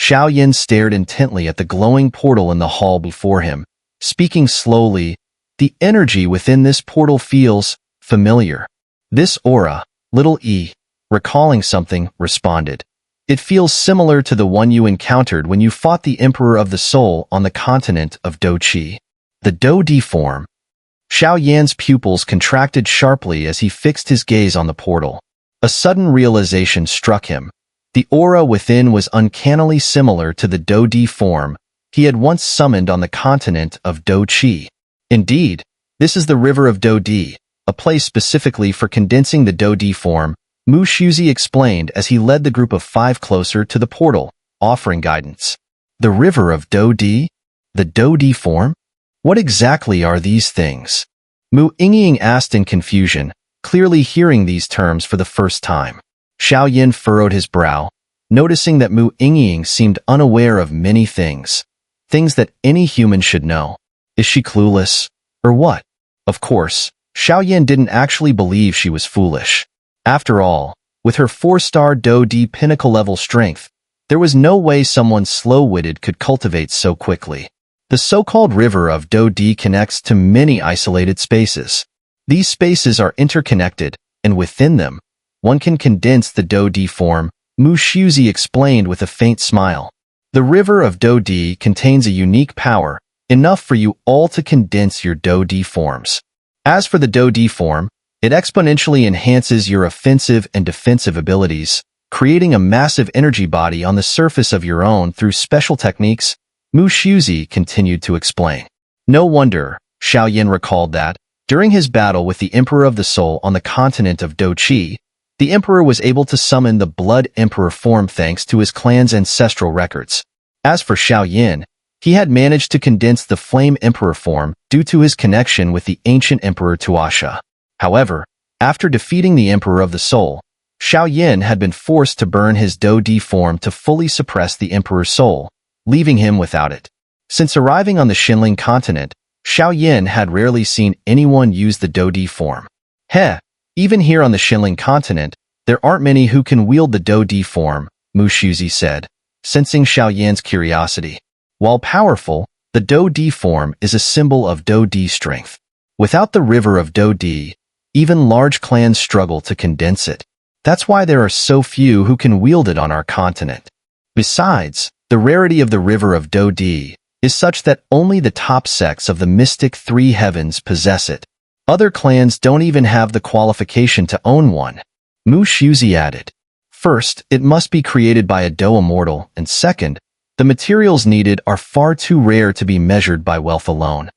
Xiao Yin stared intently at the glowing portal in the hall before him, speaking slowly. The energy within this portal feels familiar. This aura, little E, recalling something, responded. It feels similar to the one you encountered when you fought the Emperor of the Soul on the continent of Do-Chi. The Do-Di form. Xiao Yan's pupils contracted sharply as he fixed his gaze on the portal. A sudden realization struck him. The aura within was uncannily similar to the Do-Di form he had once summoned on the continent of Do-Chi. Indeed, this is the River of Do-Di, a place specifically for condensing the Do-Di form, Mu Shuzi explained as he led the group of 5 closer to the portal, offering guidance. The River of Do-Di? The Do-Di form? What exactly are these things? Mu Ying asked in confusion, clearly hearing these terms for the first time. Xiao Yin furrowed his brow, noticing that Mu Ying seemed unaware of many things. Things that any human should know. Is she clueless? Or what? Of course, Xiao Yin didn't actually believe she was foolish. After all, with her 4-star Do-Di pinnacle-level strength, there was no way someone slow-witted could cultivate so quickly. The so-called River of Do-Di connects to many isolated spaces. These spaces are interconnected, and within them, one can condense the Do-Di form, Mu Shuzi explained with a faint smile. The River of Do-Di contains a unique power, enough for you all to condense your Do-Di forms. As for the Do-Di form, it exponentially enhances your offensive and defensive abilities, creating a massive energy body on the surface of your own through special techniques, Mu Shuzi continued to explain. No wonder, Xiao Yin recalled that, during his battle with the Emperor of the Soul on the continent of Do-Chi, the Emperor was able to summon the Blood Emperor form thanks to his clan's ancestral records. As for Xiao Yin, he had managed to condense the Flame Emperor form due to his connection with the ancient Emperor Tuasha. However, after defeating the Emperor of the Soul, Xiao Yin had been forced to burn his Do-Di form to fully suppress the Emperor's soul, leaving him without it. Since arriving on the Xinling continent, Xiao Yin had rarely seen anyone use the Do-Di form. Even here on the Xinling continent, there aren't many who can wield the Do-Di form, Mu Shuzi said, sensing Xiao Yan's curiosity. While powerful, the Do-Di form is a symbol of Do-Di strength. Without the River of Do-Di, even large clans struggle to condense it. That's why there are so few who can wield it on our continent. Besides, the rarity of the River of Do-Di is such that only the top sects of the mystic 3 heavens possess it. Other clans don't even have the qualification to own one. Mu Shuzi added. First, it must be created by a Do immortal, and second, the materials needed are far too rare to be measured by wealth alone.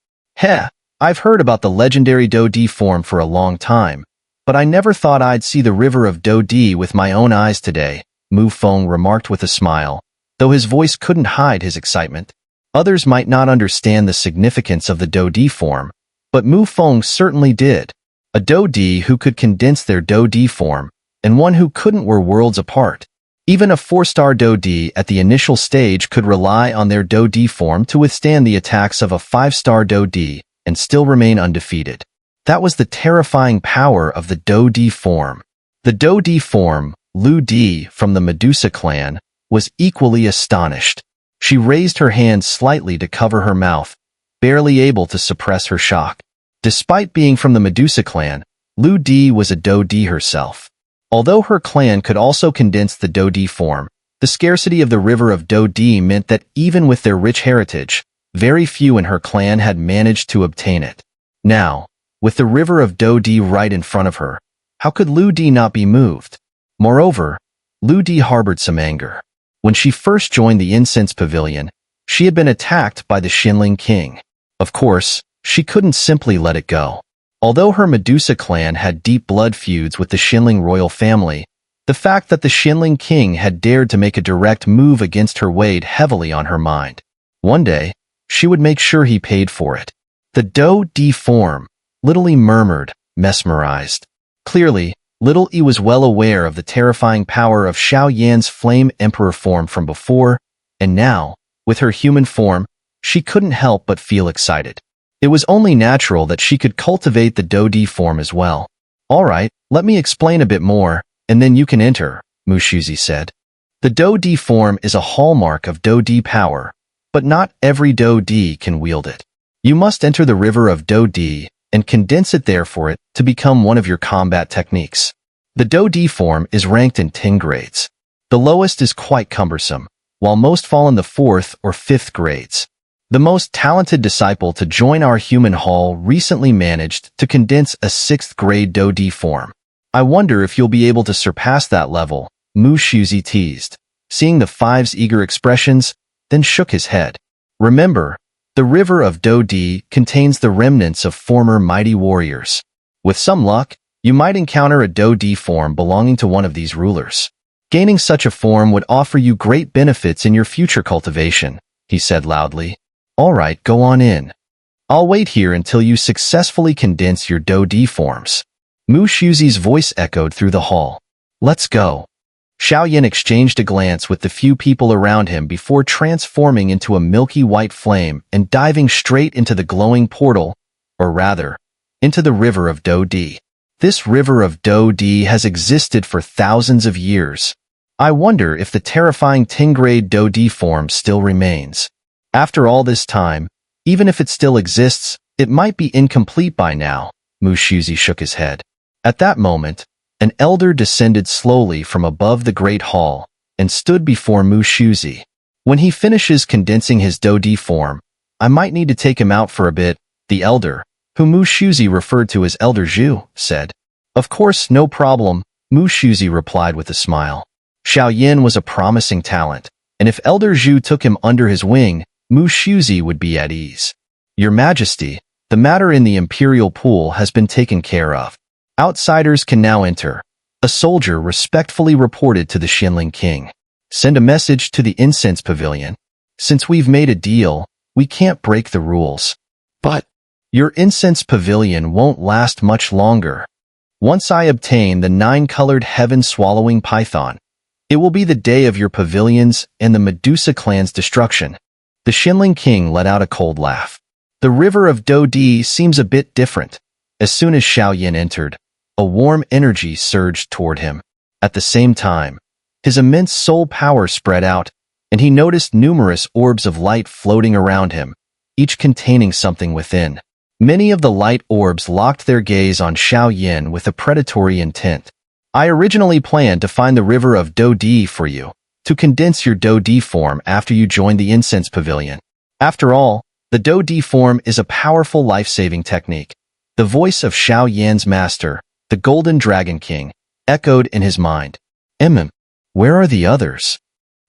I've heard about the legendary Do-Di form for a long time, but I never thought I'd see the River of Do-Di with my own eyes today, Mu Feng remarked with a smile, though his voice couldn't hide his excitement. Others might not understand the significance of the Do-Di form, but Mu Feng certainly did. A Do-Di who could condense their Do-Di form, and one who couldn't were worlds apart. Even a 4-star Do-Di at the initial stage could rely on their Do-Di form to withstand the attacks of a 5-star Do-Di and still remain undefeated. That was the terrifying power of the Do-Di form. The Do-Di form, Lu Di from the Medusa clan, was equally astonished. She raised her hand slightly to cover her mouth, barely able to suppress her shock. Despite being from the Medusa clan, Lu Di was a Do-Di herself. Although her clan could also condense the Do-Di form, the scarcity of the River of Do-Di meant that even with their rich heritage, very few in her clan had managed to obtain it. Now, with the River of Do-Di right in front of her, how could Lu Di not be moved? Moreover, Lu Di harbored some anger. When she first joined the Incense Pavilion, she had been attacked by the Xinling King. Of course, she couldn't simply let it go. Although her Medusa clan had deep blood feuds with the Xinling royal family, the fact that the Xinling King had dared to make a direct move against her weighed heavily on her mind. One day, she would make sure he paid for it. The Do-Di form, Little E murmured, mesmerized. Clearly, Little E was well aware of the terrifying power of Xiao Yan's Flame Emperor form from before, and now, with her human form, she couldn't help but feel excited. It was only natural that she could cultivate the Do-Di form as well. All right, let me explain a bit more, and then you can enter, Mu Shuzi said. The Do-D form is a hallmark of Do-D power, but not every Do-D can wield it. You must enter the river of Do-D and condense it there for it to become one of your combat techniques. The Do-D form is ranked in 10 grades. The lowest is quite cumbersome, while most fall in the 4th or 5th grades. The most talented disciple to join our human hall recently managed to condense a 6th grade Do-D form. I wonder if you'll be able to surpass that level, MultiSubs teased, seeing the five's eager expressions, then shook his head. Remember, the river of Do-D contains the remnants of former mighty warriors. With some luck, you might encounter a Do-D form belonging to one of these rulers. Gaining such a form would offer you great benefits in your future cultivation, he said loudly. All right, go on in. I'll wait here until you successfully condense your Do-D forms. MultiSubs' voice echoed through the hall. Let's go. Xiao exchanged a glance with the few people around him before transforming into a milky white flame and diving straight into the glowing portal, or rather, into the river of Do-D. This river of Do-D has existed for thousands of years. I wonder if the terrifying 10th-grade Do-D form still remains. After all this time, even if it still exists, it might be incomplete by now. MultiSubs shook his head. At that moment, an elder descended slowly from above the great hall and stood before MultiSubs. When he finishes condensing his Do-D form, I might need to take him out for a bit, the elder, whom MultiSubs referred to as Elder Xiao, said. Of course, no problem, MultiSubs replied with a smile. Xiao was a promising talent, and if Elder Xiao took him under his wing, MultiSubs would be at ease. Your Majesty, the matter in the Imperial Pool has been taken care of. Outsiders can now enter. A soldier respectfully reported to the Xianling King. Send a message to the Incense Pavilion. Since we've made a deal, we can't break the rules. But your Incense Pavilion won't last much longer. Once I obtain the 9-colored heaven-swallowing python, it will be the day of your pavilions and the Medusa clan's destruction. The Xianling King let out a cold laugh. The river of Do-D seems a bit different. As soon as Xiao entered, a warm energy surged toward him. At the same time, his immense soul power spread out, and he noticed numerous orbs of light floating around him, each containing something within. Many of the light orbs locked their gaze on Xiao with a predatory intent. I originally planned to find the river of Do-D for you, to condense your Do-D form after you join the Incense Pavilion. After all, the Do-D form is a powerful life-saving technique. The voice of Xiao master, the Golden Dragon King, echoed in his mind. Where are the others?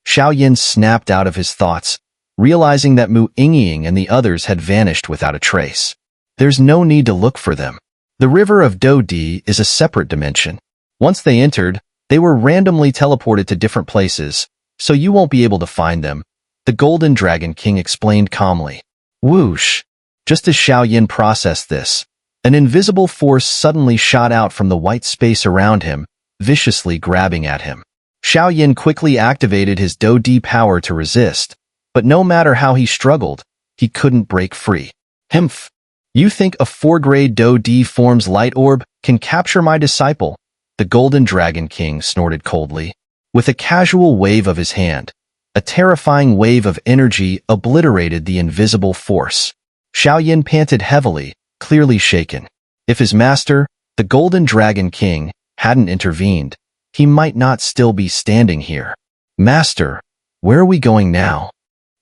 Xiao snapped out of his thoughts, realizing that Mu Yingying and the others had vanished without a trace. There's no need to look for them. The river of Do-D is a separate dimension. Once they entered, they were randomly teleported to different places, so you won't be able to find them, the Golden Dragon King explained calmly. Whoosh! Just as Xiao processed this, an invisible force suddenly shot out from the white space around him, viciously grabbing at him. Xiao quickly activated his Do-D power to resist, but no matter how he struggled, he couldn't break free. Humph! You think a 4th-grade Do-D form's light orb can capture my disciple? The Golden Dragon King snorted coldly. With a casual wave of his hand, a terrifying wave of energy obliterated the invisible force. Xiao panted heavily, clearly shaken. If his master, the Golden Dragon King, hadn't intervened, he might not still be standing here. Master, where are we going now?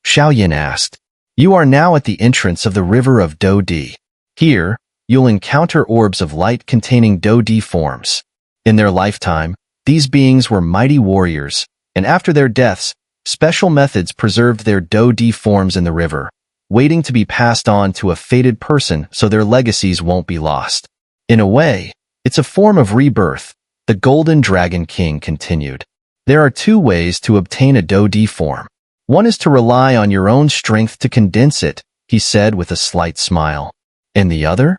Xiao asked. You are now at the entrance of the river of Do-D. Here, you'll encounter orbs of light containing Do-D forms. In their lifetime, these beings were mighty warriors, and after their deaths, special methods preserved their Do-D forms in the river, waiting to be passed on to a fated person so their legacies won't be lost. In a way, it's a form of rebirth, the Golden Dragon King continued. There are 2 ways to obtain a Do-D form. One is to rely on your own strength to condense it, he said with a slight smile. And the other?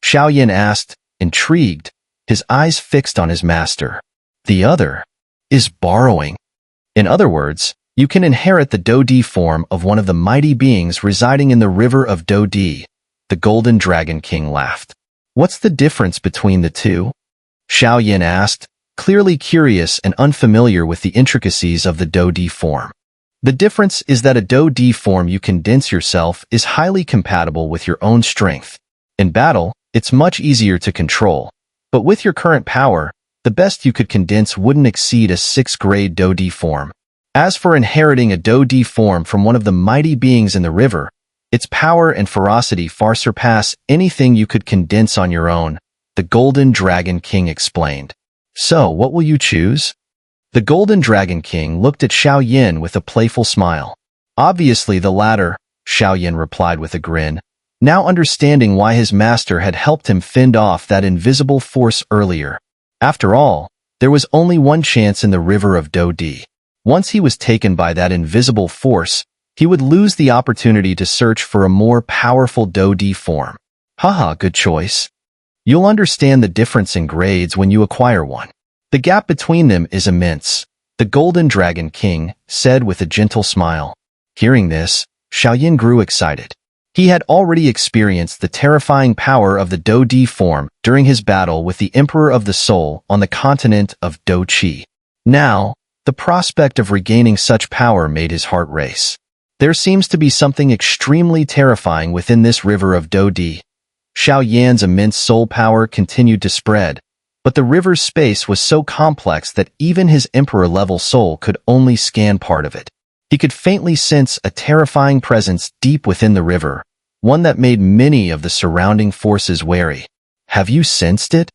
Xiao asked, intrigued, his eyes fixed on his master. The other is borrowing. In other words, you can inherit the Do-D form of one of the mighty beings residing in the river of Do-D. The Golden Dragon King laughed. What's the difference between the two? Xiao asked, clearly curious and unfamiliar with the intricacies of the Do-D form. The difference is that a Do-D form you condense yourself is highly compatible with your own strength. In battle, it's much easier to control, but with your current power, the best you could condense wouldn't exceed a 6th grade Do-D form. As for inheriting a Do-D form from one of the mighty beings in the river, its power and ferocity far surpass anything you could condense on your own, the Golden Dragon King explained. So, what will you choose? The Golden Dragon King looked at Xiao with a playful smile. Obviously the latter, Xiao replied with a grin, now understanding why his master had helped him fend off that invisible force earlier. After all, there was only one chance in the river of Do-D. Once he was taken by that invisible force, he would lose the opportunity to search for a more powerful Do-D form. Haha, good choice. You'll understand the difference in grades when you acquire one. The gap between them is immense, the Golden Dragon King said with a gentle smile. Hearing this, Xiao grew excited. He had already experienced the terrifying power of the Do-D form during his battle with the Emperor of the Soul on the continent of Do-Chi. Now, the prospect of regaining such power made his heart race. There seems to be something extremely terrifying within this river of Do-D. Xiao immense soul power continued to spread, but the river's space was so complex that even his Emperor-level soul could only scan part of it. He could faintly sense a terrifying presence deep within the river, one that made many of the surrounding forces wary. Have you sensed it?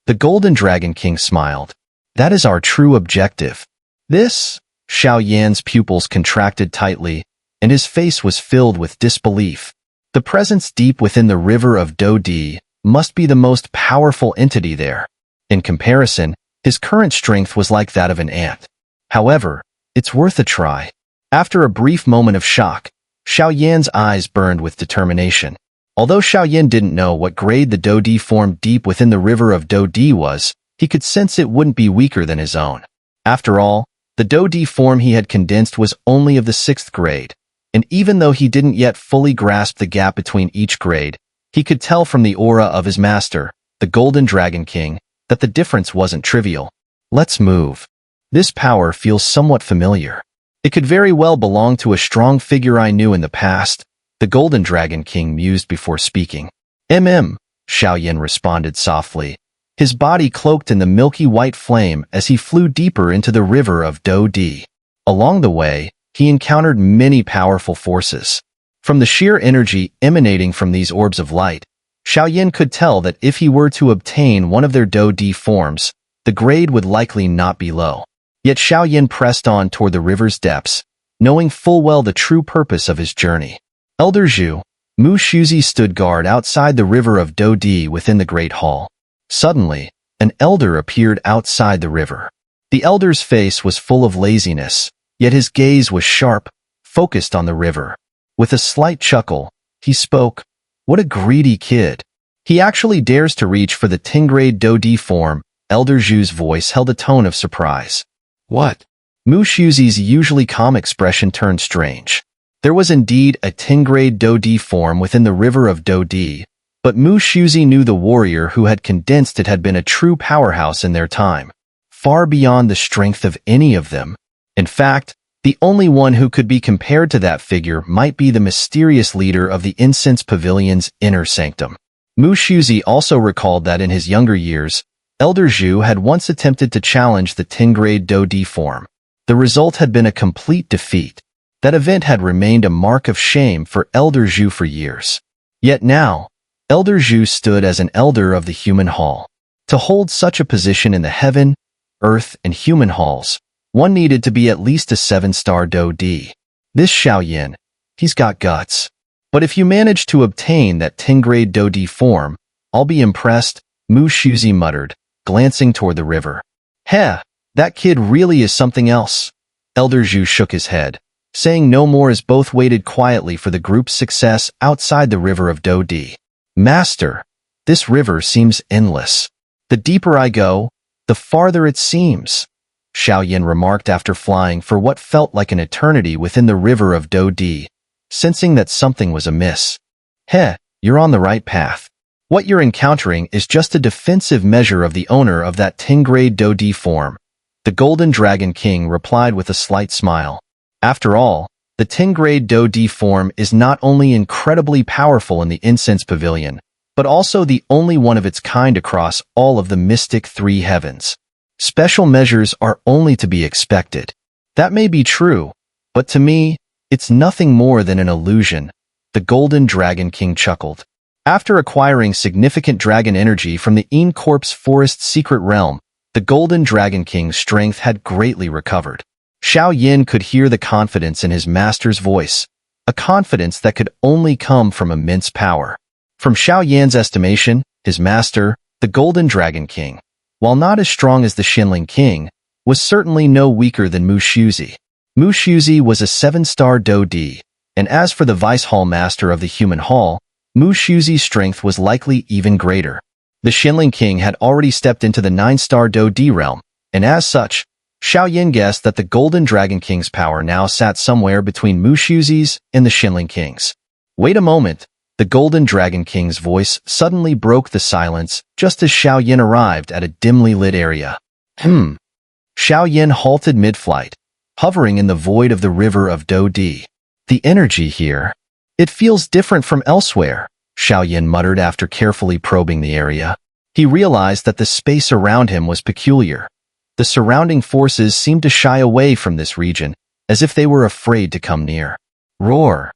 The Golden Dragon King smiled. That is our true objective. This? Xiao pupils contracted tightly, and his face was filled with disbelief. The presence deep within the river of Do-D must be the most powerful entity there. In comparison, his current strength was like that of an ant. However, it's worth a try. After a brief moment of shock, Xiao eyes burned with determination. Although Xiao didn't know what grade the Do-D form deep within the river of Do-D was, he could sense it wouldn't be weaker than his own. After all, the Do-D form he had condensed was only of the 6th grade, and even though he didn't yet fully grasp the gap between each grade, he could tell from the aura of his master, the Golden Dragon King, that the difference wasn't trivial. Let's move. This power feels somewhat familiar. It could very well belong to a strong figure I knew in the past, the Golden Dragon King mused before speaking. Xiao responded softly, his body cloaked in the milky white flame as he flew deeper into the river of Do-D. Along the way, he encountered many powerful forces. From the sheer energy emanating from these orbs of light, Xiao could tell that if he were to obtain one of their Do-D forms, the grade would likely not be low. Yet Xiao pressed on toward the river's depths, knowing full well the true purpose of his journey. Elder Zhu, Mu Shuzi stood guard outside the river of Do-D within the Great Hall. Suddenly, an elder appeared outside the river. The elder's face was full of laziness, yet his gaze was sharp, focused on the river. With a slight chuckle, he spoke. What a greedy kid. He actually dares to reach for the 10th grade Do-D form. Elder Zhu's voice held a tone of surprise. What? Mu Shuzi's usually calm expression turned strange. There was indeed a 10th grade Do-D form within the river of Do-D, but Mu Shuzi knew the warrior who had condensed it had been a true powerhouse in their time, far beyond the strength of any of them. In fact, the only one who could be compared to that figure might be the mysterious leader of the Incense Pavilion's inner sanctum. Mu Shuzi also recalled that in his younger years, Elder Zhu had once attempted to challenge the 10th grade Do-D form. The result had been a complete defeat. That event had remained a mark of shame for Elder Zhu for years. Yet now, Elder Zhu stood as an elder of the human hall. To hold such a position in the heaven, earth, and human halls, one needed to be at least a 7-star Do-D. This Xiao he's got guts. But if you manage to obtain that 10th grade Do-D form, I'll be impressed, Mu Shuzi muttered, glancing toward the river. Heh, that kid really is something else. Elder Zhu shook his head, saying no more as both waited quietly for the group's success outside the river of Do-D. Master, this river seems endless. The deeper I go, the farther it seems. Xiao remarked after flying for what felt like an eternity within the river of Do-D, sensing that something was amiss. Heh, you're on the right path. What you're encountering is just a defensive measure of the owner of that Tingray Do-Di form. The Golden Dragon King replied with a slight smile. After all, the Tingray Do-Di form is not only incredibly powerful in the Incense Pavilion, but also the only one of its kind across all of the mystic three heavens. Special measures are only to be expected. That may be true, but to me, it's nothing more than an illusion, the Golden Dragon King chuckled. After acquiring significant dragon energy from the EngSubs Forest's secret realm, the Golden Dragon King's strength had greatly recovered. Xiao Yin could hear the confidence in his master's voice, a confidence that could only come from immense power. From Xiao Yan's estimation, his master, the Golden Dragon King, while not as strong as the Xinling King, was certainly no weaker than Mu Shuzi. Mu Shuzi was a 7-star Do-Di, and as for the Vice Hall Master of the Human Hall, Mu Shuzi's strength was likely even greater. The Xinling King had already stepped into the 9-star Do-Di realm, and as such, Xiao Yin guessed that the Golden Dragon King's power now sat somewhere between Mu Shuzi's and the Xinling King's. Wait a moment, the Golden Dragon King's voice suddenly broke the silence just as Xiao Yin arrived at a dimly lit area. Xiao Yin halted mid-flight, hovering in the void of the river of Do-Di. The energy here. It feels different from elsewhere, Xiao Yin muttered after carefully probing the area. He realized that the space around him was peculiar. The surrounding forces seemed to shy away from this region, as if they were afraid to come near. Roar!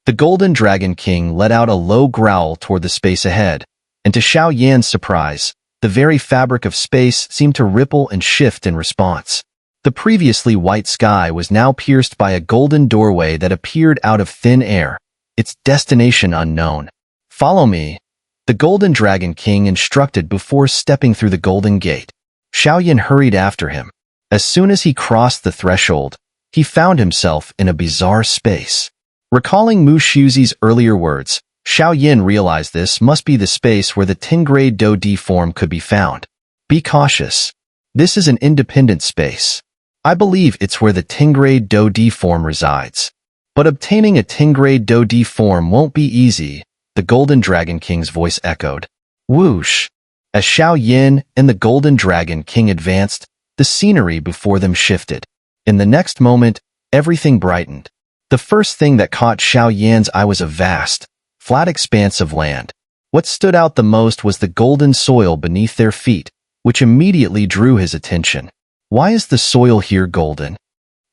The Golden Dragon King let out a low growl toward the space ahead, and to Xiao Yan's surprise, the very fabric of space seemed to ripple and shift in response. The previously white sky was now pierced by a golden doorway that appeared out of thin air, its destination unknown. Follow me, the Golden Dragon King instructed before stepping through the Golden Gate. Xiao Yin hurried after him. As soon as he crossed the threshold, he found himself in a bizarre space. Recalling Mu Shuzi's earlier words, Xiao Yin realized this must be the space where the Tingray Do-Di form could be found. Be cautious. This is an independent space. I believe it's where the Tingray Do-Di form resides. But obtaining a Tingray Do-Di form won't be easy, the Golden Dragon King's voice echoed. Whoosh! As Xiao Yin and the Golden Dragon King advanced, the scenery before them shifted. In the next moment, everything brightened. The first thing that caught Xiao Yan's eye was a vast, flat expanse of land. What stood out the most was the golden soil beneath their feet, which immediately drew his attention. Why is the soil here golden?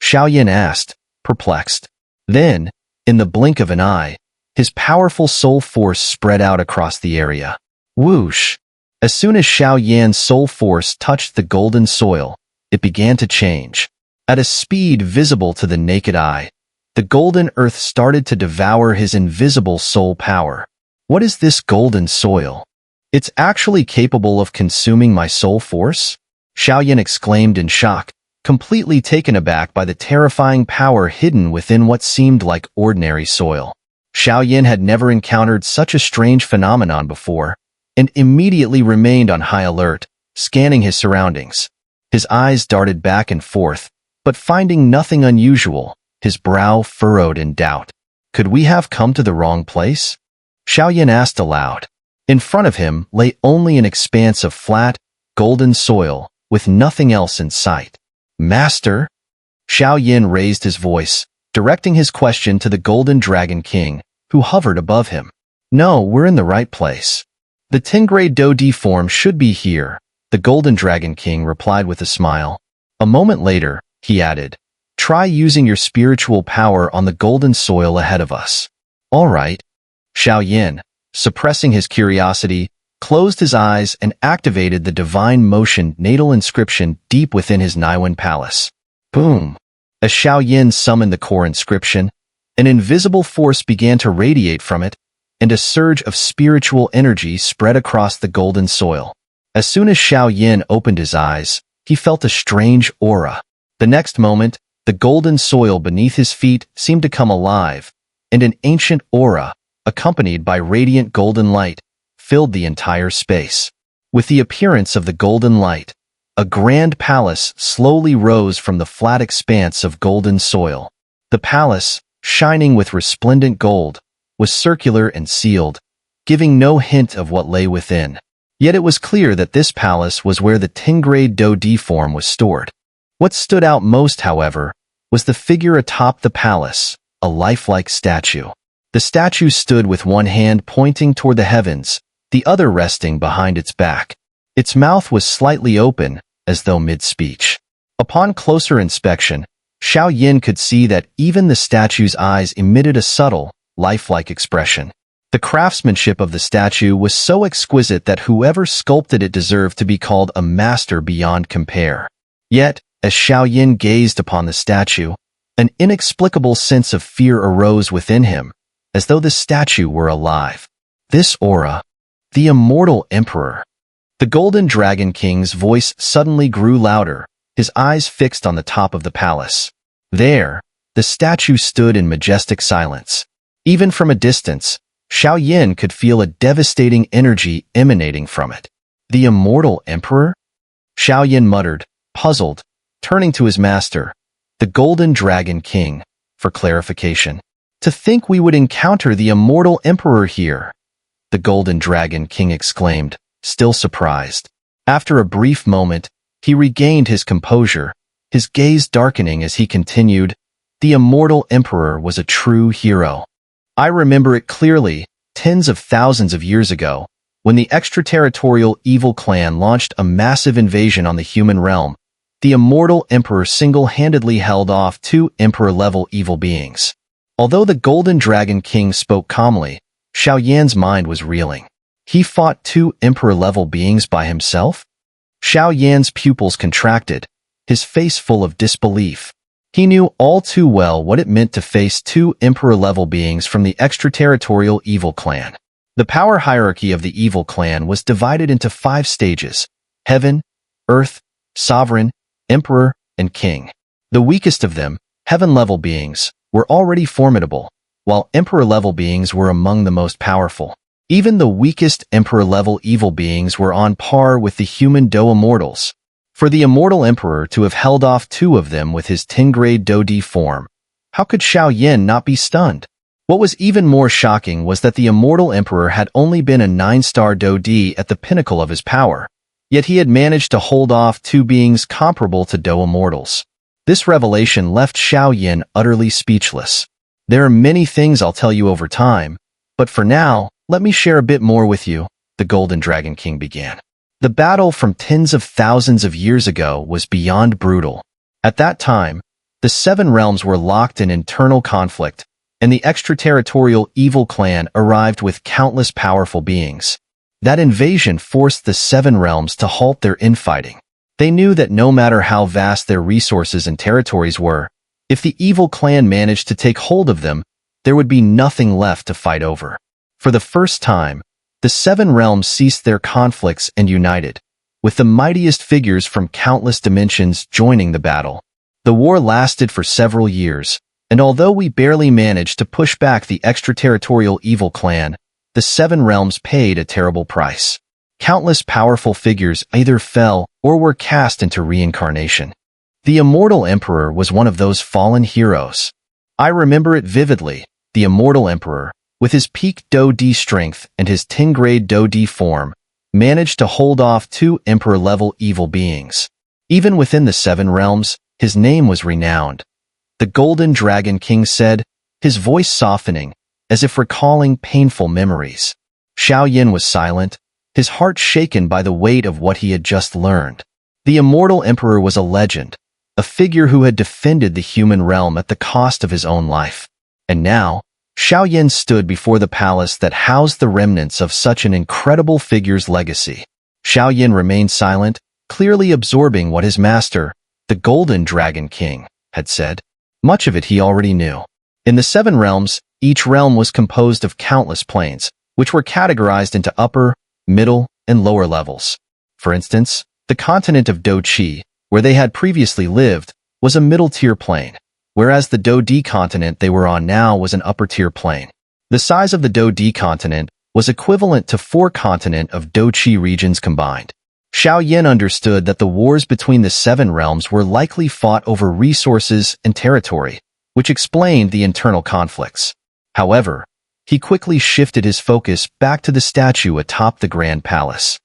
Xiao Yin asked, perplexed. Then, in the blink of an eye, his powerful soul force spread out across the area. Whoosh! As soon as Xiao Yan's soul force touched the golden soil, it began to change. At a speed visible to the naked eye, the golden earth started to devour his invisible soul power. What is this golden soil? It's actually capable of consuming my soul force? Xiao Yin exclaimed in shock, completely taken aback by the terrifying power hidden within what seemed like ordinary soil. Xiao Yin had never encountered such a strange phenomenon before, and immediately remained on high alert, scanning his surroundings. His eyes darted back and forth, but finding nothing unusual, his brow furrowed in doubt. Could we have come to the wrong place? Xiao Yin asked aloud. In front of him lay only an expanse of flat, golden soil, with nothing else in sight. Master? Xiao Yin raised his voice, directing his question to the Golden Dragon King, who hovered above him. No, we're in the right place. The Tingray Do-Di form should be here, the Golden Dragon King replied with a smile. A moment later, he added, try using your spiritual power on the golden soil ahead of us. All right. Xiao Yin, suppressing his curiosity, closed his eyes and activated the divine motion natal inscription deep within his Niwen palace. Boom! As Xiao Yin summoned the core inscription, an invisible force began to radiate from it, and a surge of spiritual energy spread across the golden soil. As soon as Xiao Yin opened his eyes, he felt a strange aura. The next moment, the golden soil beneath his feet seemed to come alive, and an ancient aura, accompanied by radiant golden light, filled the entire space. With the appearance of the golden light, a grand palace slowly rose from the flat expanse of golden soil. The palace, shining with resplendent gold, was circular and sealed, giving no hint of what lay within. Yet it was clear that this palace was where the 10th-grade Do-D form was stored. What stood out most, however, was the figure atop the palace, a lifelike statue. The statue stood with one hand pointing toward the heavens, the other resting behind its back. Its mouth was slightly open, as though mid-speech. Upon closer inspection, Xiao Yin could see that even the statue's eyes emitted a subtle, lifelike expression. The craftsmanship of the statue was so exquisite that whoever sculpted it deserved to be called a master beyond compare. Yet, as Xiao Yin gazed upon the statue, an inexplicable sense of fear arose within him, as though the statue were alive. This aura, the immortal emperor. The Golden Dragon King's voice suddenly grew louder, his eyes fixed on the top of the palace. There, the statue stood in majestic silence. Even from a distance, Xiao Yin could feel a devastating energy emanating from it. The immortal emperor? Xiao Yin muttered, puzzled, turning to his master, the Golden Dragon King, for clarification. To think we would encounter the immortal emperor here, the Golden Dragon King exclaimed, still surprised. After a brief moment, he regained his composure, his gaze darkening as he continued, the immortal emperor was a true hero. I remember it clearly, tens of thousands of years ago, when the extraterritorial evil clan launched a massive invasion on the human realm. The immortal emperor single-handedly held off 2 emperor-level evil beings. Although the Golden Dragon King spoke calmly, Xiao Yan's mind was reeling. He fought 2 emperor-level beings by himself? Xiao Yan's pupils contracted, his face full of disbelief. He knew all too well what it meant to face 2 emperor-level beings from the extraterritorial evil clan. The power hierarchy of the evil clan was divided into 5 stages: heaven, earth, sovereign, emperor, and king. The weakest of them, heaven-level beings, were already formidable, while emperor-level beings were among the most powerful. Even the weakest emperor-level evil beings were on par with the human Do immortals. For the immortal emperor to have held off 2 of them with his 10th-grade Do-D form, how could Xiao Yin not be stunned? What was even more shocking was that the immortal emperor had only been a 9-star Do-D at the pinnacle of his power, yet he had managed to hold off 2 beings comparable to Do immortals. This revelation left Xiao Yin utterly speechless. There are many things I'll tell you over time, but for now, let me share a bit more with you, the Golden Dragon King began. The battle from tens of thousands of years ago was beyond brutal. At that time, the 7 realms were locked in internal conflict, and the extraterritorial evil clan arrived with countless powerful beings. That invasion forced the 7 realms to halt their infighting. They knew that no matter how vast their resources and territories were, if the evil clan managed to take hold of them, there would be nothing left to fight over. For the first time, the 7 realms ceased their conflicts and united, with the mightiest figures from countless dimensions joining the battle. The war lasted for several years, and although we barely managed to push back the extraterritorial evil clan, the 7 realms paid a terrible price. Countless powerful figures either fell or were cast into reincarnation. The immortal emperor was one of those fallen heroes. I remember it vividly, the immortal emperor, with his peak Do-D strength and his 10th-grade Do-D form, managed to hold off 2 emperor-level evil beings. Even within the 7 realms, his name was renowned. The Golden Dragon King said, his voice softening, as if recalling painful memories. Xiao Yin was silent, his heart shaken by the weight of what he had just learned. The immortal emperor was a legend, a figure who had defended the human realm at the cost of his own life. And now, Xiao Yin stood before the palace that housed the remnants of such an incredible figure's legacy. Xiao Yin remained silent, clearly absorbing what his master, the Golden Dragon King, had said. Much of it he already knew. In the 7 realms, each realm was composed of countless planes, which were categorized into upper, middle, and lower levels. For instance, the continent of Do-Chi, where they had previously lived, was a middle-tier plane, whereas the Do-D continent they were on now was an upper-tier plane. The size of the Do-D continent was equivalent to 4 continents of Do-Chi regions combined. Xiao Yin understood that the wars between the 7 realms were likely fought over resources and territory, which explained the internal conflicts. However, He quickly shifted his focus back to the statue atop the Grand Palace.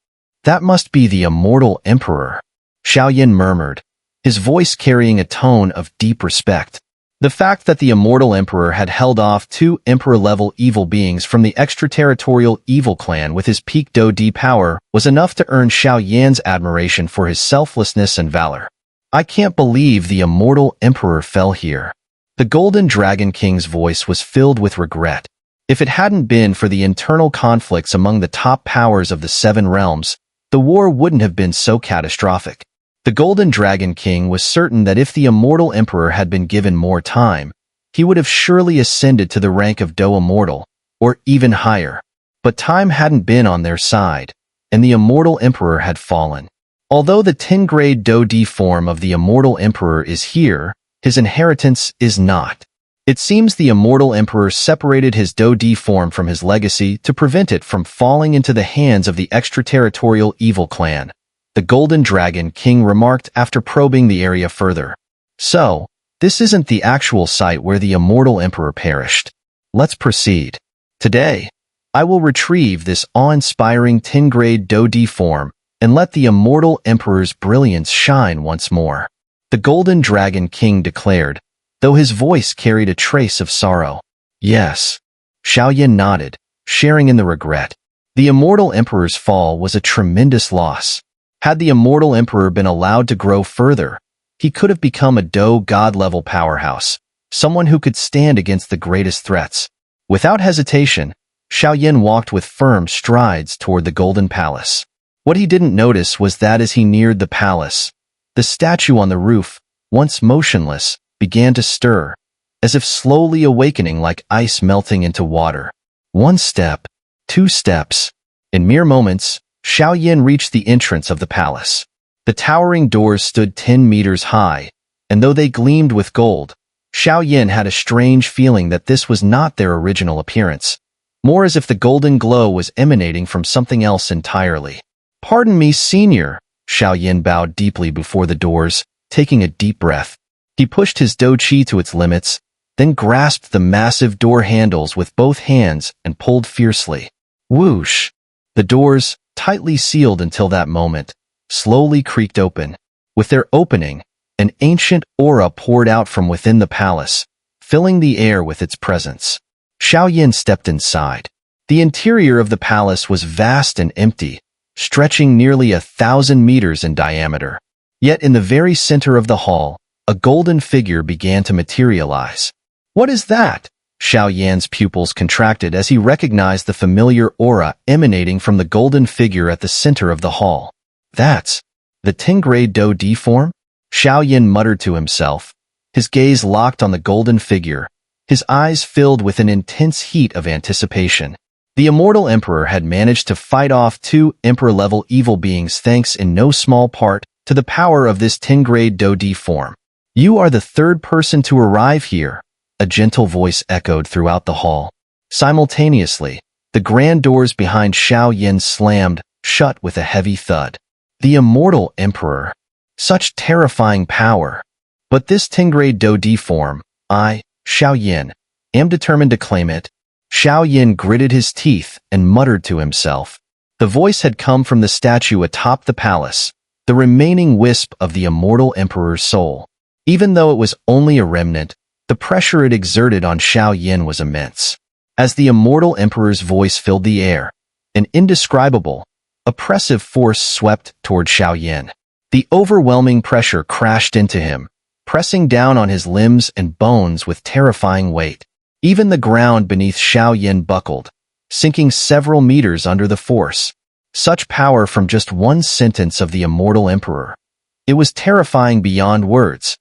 "That must be the immortal emperor," Xiao murmured, his voice carrying a tone of deep respect. The fact that the immortal emperor had held off two emperor-level evil beings from the extraterritorial evil clan with his peak Do-D power was enough to earn Xiao admiration for his selflessness and valor. "I can't believe the immortal emperor fell here." The Golden Dragon King's voice was filled with regret. If it hadn't been for the internal conflicts among the top powers of the Seven Realms, the war wouldn't have been so catastrophic. The Golden Dragon King was certain that if the immortal emperor had been given more time, he would have surely ascended to the rank of Do-Immortal, or even higher. But time hadn't been on their side, and the immortal emperor had fallen. Although the 10th-grade Do-D form of the immortal emperor is here, his inheritance is not. It seems the immortal emperor separated his Do-D form from his legacy to prevent it from falling into the hands of the extraterritorial evil clan, the Golden Dragon King remarked after probing the area further. "So, this isn't the actual site where the immortal emperor perished. Let's proceed. Today, I will retrieve this awe-inspiring 10th-grade Do-D form and let the immortal emperor's brilliance shine once more," the Golden Dragon King declared, though his voice carried a trace of sorrow. "Yes," Xiao nodded, sharing in the regret. The immortal emperor's fall was a tremendous loss. Had the immortal emperor been allowed to grow further, he could have become a Do-God-level powerhouse, someone who could stand against the greatest threats. Without hesitation, Xiao walked with firm strides toward the Golden Palace. What he didn't notice was that as he neared the palace, the statue on the roof, once motionless, began to stir, as if slowly awakening like ice melting into water. One step, two steps. In mere moments, Xiao reached the entrance of the palace. The towering doors stood 10 meters high, and though they gleamed with gold, Xiao had a strange feeling that this was not their original appearance, more as if the golden glow was emanating from something else entirely. "Pardon me, senior," Xiao bowed deeply before the doors, taking a deep breath. He pushed his Do-Chi to its limits, then grasped the massive door handles with both hands and pulled fiercely. Whoosh! The doors, tightly sealed until that moment, slowly creaked open. With their opening, an ancient aura poured out from within the palace, filling the air with its presence. Xiao stepped inside. The interior of the palace was vast and empty, stretching nearly 1,000 meters in diameter. Yet in the very center of the hall, a golden figure began to materialize. "What is that?" Xiao pupils contracted as he recognized the familiar aura emanating from the golden figure at the center of the hall. "That's the 10th-grade Do-D form?" Xiao muttered to himself, his gaze locked on the golden figure, his eyes filled with an intense heat of anticipation. The immortal emperor had managed to fight off two emperor-level evil beings thanks in no small part to the power of this 10th-grade Do-D form. "You are the third person to arrive here," a gentle voice echoed throughout the hall. Simultaneously, the grand doors behind Xiao slammed shut with a heavy thud. The immortal emperor. Such terrifying power. But this 10th-grade Do-D form, I, Xiao am determined to claim it. Xiao gritted his teeth and muttered to himself. The voice had come from the statue atop the palace, the remaining wisp of the immortal emperor's soul. Even though it was only a remnant, the pressure it exerted on Xiao was immense. As the immortal emperor's voice filled the air, an indescribable, oppressive force swept toward Xiao. The overwhelming pressure crashed into him, pressing down on his limbs and bones with terrifying weight. Even the ground beneath Xiao buckled, sinking several meters under the force. Such power from just one sentence of the immortal emperor. It was terrifying beyond words.